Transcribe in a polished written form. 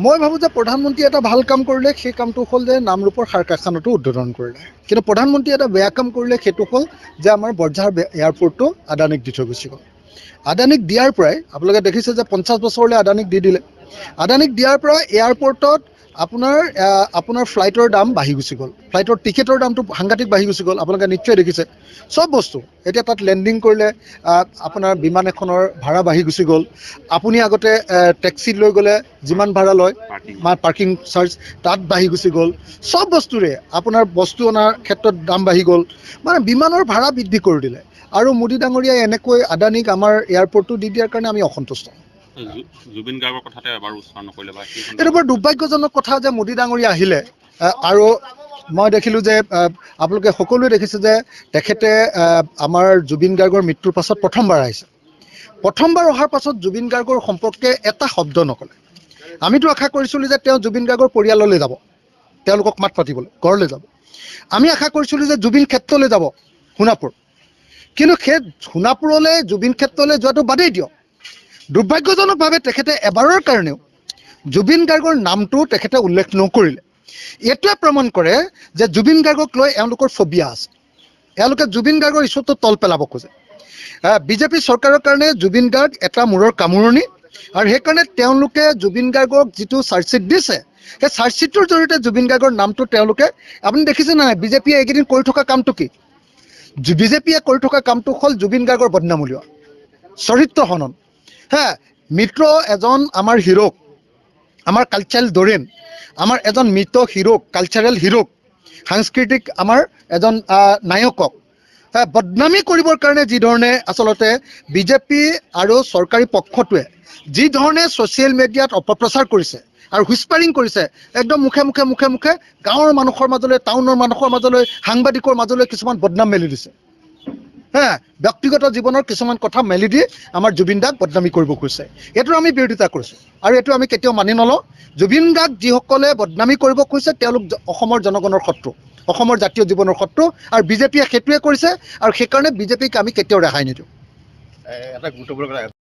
মই ভাবোঁ যে প্ৰধানমন্ত্ৰীয়ে এটা ভাল কাম কৰিলে সেই কামটো হ'ল যে নামৰূপৰ সাৰ কাৰখানাটো উদ্বোধন কৰিলে। কিন্তু প্ৰধানমন্ত্ৰীয়ে এটা বেয়া কাম কৰিলে সেইটো হ'ল যে আমাৰ বৰঝাৰ এয়াৰপৰ্টটো আদানীক দি থৈ গুচি গ'ল। আদানীক দিয়াৰ পৰাই আপোনালোকে দেখিছে যে 50 বছৰলৈ আদানীক দি দিলে। আদানীক দিয়াৰ পৰা এয়াৰপৰ্টত আপোনাৰ ফ্লাইটৰ দাম বাঢ়ি গুচি গ'ল। ফ্লাইটৰ টিকেটৰ দামটো সাংঘাতিক বাঢ়ি গুচি গ'ল। আপোনালোকে নিশ্চয় দেখিছে চব বস্তু। এতিয়া তাত লেণ্ডিং কৰিলে আপোনাৰ বিমান এখনৰ ভাড়া বাঢ়ি গুচি গ'ল। আপুনি আগতে টেক্সিত লৈ গ'লে যিমান ভাড়া লয় পাৰ্কিং চাৰ্জ তাত বাঢ়ি গুচি গ'ল। চব বস্তুৰে আপোনাৰ বস্তু অনাৰ ক্ষেত্ৰত দাম বাঢ়ি গ'ল। মানে বিমানৰ ভাড়া বৃদ্ধি কৰি দিলে। আৰু মোদী ডাঙৰীয়াই এনেকৈ আদানীক আমাৰ এয়াৰপৰ্টটো দি দিয়াৰ কাৰণে আমি অসন্তুষ্ট। জুবিন গাৰ্গৰ কথাতে এবাৰ উচ্চাৰণ নকৰিলে বা এইটো বৰ দুৰ্ভাগ্যজনক কথা যে মোদী ডাঙৰীয়া আহিলে আৰু মই দেখিলোঁ যে আপোনালোকে সকলোৱে দেখিছে যে তেখেতে আমাৰ জুবিন গাৰ্গৰ মৃত্যুৰ পাছত প্ৰথমবাৰ আহিছে। প্ৰথমবাৰ অহাৰ পাছত জুবিন গাৰ্গৰ সম্পৰ্কে এটা শব্দ নক'লে। আমিতো আশা কৰিছিলোঁ যে তেওঁ জুবিন গাৰ্গৰ পৰিয়াললৈ যাব, তেওঁলোকক মাত পাতিবলৈ ঘৰলৈ যাব। আমি আশা কৰিছিলোঁ যে জুবিন ক্ষেত্ৰলৈ যাব সোণাপুৰ। কিন্তু সেই সোণাপুৰলৈ জুবিন ক্ষেত্ৰলৈ যোৱাটো বাদেই দিয়ক, দুৰ্ভাগ্যজনকভাৱে তেখেতে এবাৰৰ কাৰণেও জুবিন গাৰ্গৰ নামটো তেখেতে উল্লেখ নকৰিলে। এইটোৱে প্ৰমাণ কৰে যে জুবিন গাৰ্গক লৈ এওঁলোকৰ ফবিয়া আছে। এওঁলোকে জুবিন গাৰ্গৰ ইছ্যুটো তল পেলাব খোজে। বিজেপি চৰকাৰৰ কাৰণে জুবিন গাৰ্গ এটা মূৰৰ কামোৰণি আৰু সেইকাৰণে তেওঁলোকে জুবিন গাৰ্গক যিটো চাৰ্জশ্বিট দিছে সেই চাৰ্জশ্বিটটোৰ জৰিয়তে জুবিন গাৰ্গৰ নামটো তেওঁলোকে আপুনি দেখিছে নাই বিজেপিয়ে এইকেইদিন কৰি থকা কামটো কি? বিজেপিয়ে কৰি থকা কামটো হ'ল জুবিন গাৰ্গৰ বদনাম উলিওৱা, চৰিত্ৰ হনন। মিত্ৰ এজন আমাৰ হিৰোক, আমাৰ কালচাৰেল দৰেন, আমাৰ এজন মৃত হিৰোক, কালচাৰেল হিৰোক, সাংস্কৃতিক আমাৰ এজন নায়কক বদনামী কৰিবৰ কাৰণে যি ধৰণে আচলতে বিজেপি আৰু চৰকাৰী পক্ষটোৱে যি ধৰণে ছ'চিয়েল মিডিয়াত অপপ্ৰচাৰ কৰিছে আৰু হুইস্পাৰিং কৰিছে, একদম মুখে মুখে গাঁৱৰ মানুহৰ মাজলৈ, টাউনৰ মানুহৰ মাজলৈ, সাংবাদিকৰ মাজলৈ কিছুমান বদনাম মেলি দিছে। ব্যক্তিগত জীৱনৰ কিছুমান কথা মেলি দি আমাৰ জুবিন দাক বদনামী কৰিব খুজিছে। এইটোৰ আমি বিৰোধিতা কৰিছোঁ আৰু এইটো আমি কেতিয়াও মানি নলওঁ। জুবিন দাক যিসকলে বদনামী কৰিব খুজিছে তেওঁলোক অসমৰ জনগণৰ শত্ৰু, অসমৰ জাতীয় জীৱনৰ শত্ৰু, আৰু বিজেপিয়ে সেইটোৱে কৰিছে আৰু সেইকাৰণে বিজেপিক আমি কেতিয়াও ৰেহাই নিদিওঁ। এটা গুৰুত্বপূৰ্ণ কথা